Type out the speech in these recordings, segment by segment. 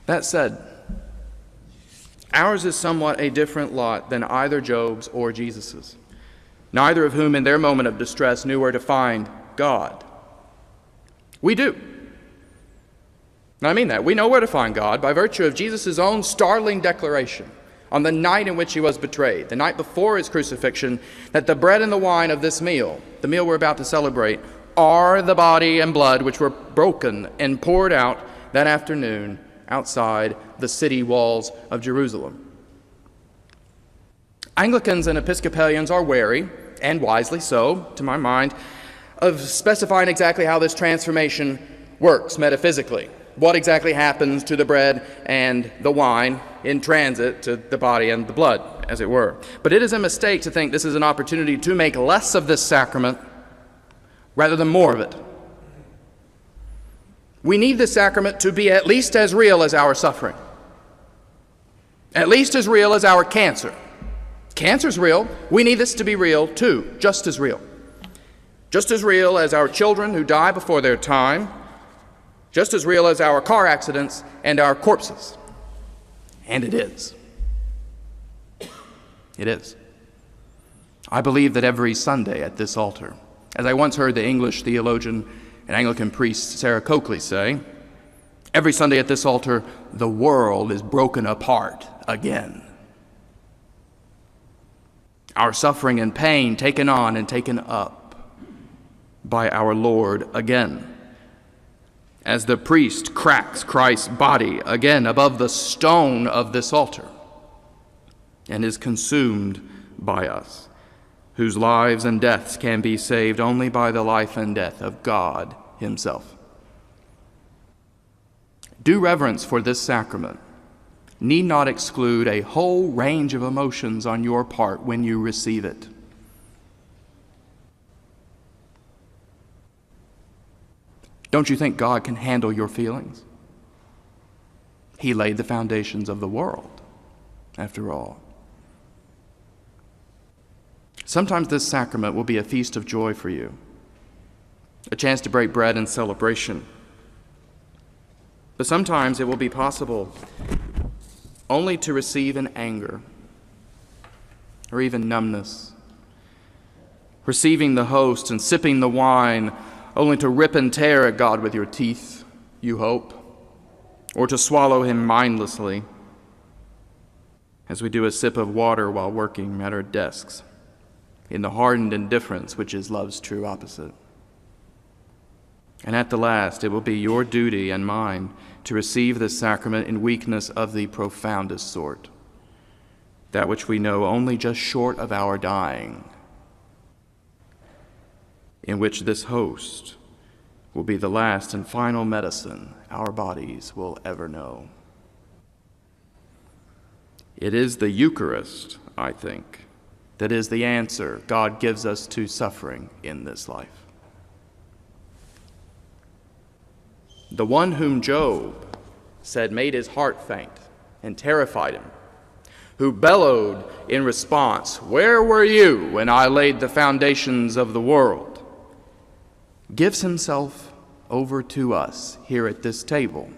That said, ours is somewhat a different lot than either Job's or Jesus's, neither of whom in their moment of distress knew where to find God. We do. And I mean that. We know where to find God by virtue of Jesus' own startling declaration on the night in which he was betrayed, the night before his crucifixion, that the bread and the wine of this meal, the meal we're about to celebrate, are the body and blood which were broken and poured out that afternoon outside the city walls of Jerusalem. Anglicans and Episcopalians are wary, and wisely so, to my mind, of specifying exactly how this transformation works metaphysically. What exactly happens to the bread and the wine in transit to the body and the blood, as it were. But it is a mistake to think this is an opportunity to make less of this sacrament rather than more of it. We need this sacrament to be at least as real as our suffering, at least as real as our cancer. Cancer's real. We need this to be real too, just as real. Just as real as our children who die before their time, just as real as our car accidents and our corpses. And it is. It is. I believe that every Sunday at this altar, as I once heard the English theologian and Anglican priest Sarah Coakley say, every Sunday at this altar, the world is broken apart again. Our suffering and pain taken on and taken up by our Lord again, as the priest cracks Christ's body again above the stone of this altar and is consumed by us, whose lives and deaths can be saved only by the life and death of God himself. Due reverence for this sacrament need not exclude a whole range of emotions on your part when you receive it. Don't you think God can handle your feelings? He laid the foundations of the world, after all. Sometimes this sacrament will be a feast of joy for you, a chance to break bread in celebration. But sometimes it will be possible only to receive in anger or even numbness, receiving the host and sipping the wine only to rip and tear at God with your teeth, you hope, or to swallow him mindlessly, as we do a sip of water while working at our desks, in the hardened indifference which is love's true opposite. And at the last, it will be your duty and mine to receive this sacrament in weakness of the profoundest sort, that which we know only just short of our dying, in which this host will be the last and final medicine our bodies will ever know. It is the Eucharist, I think, that is the answer God gives us to suffering in this life. The one whom Job said made his heart faint and terrified him, who bellowed in response, "Where were you when I laid the foundations of the world?" gives himself over to us here at this table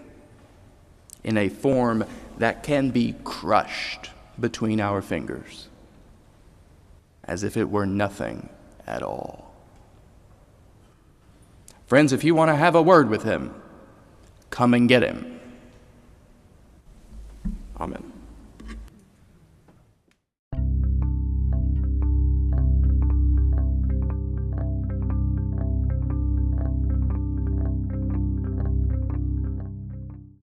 in a form that can be crushed between our fingers, as if it were nothing at all. Friends, if you want to have a word with him, come and get him.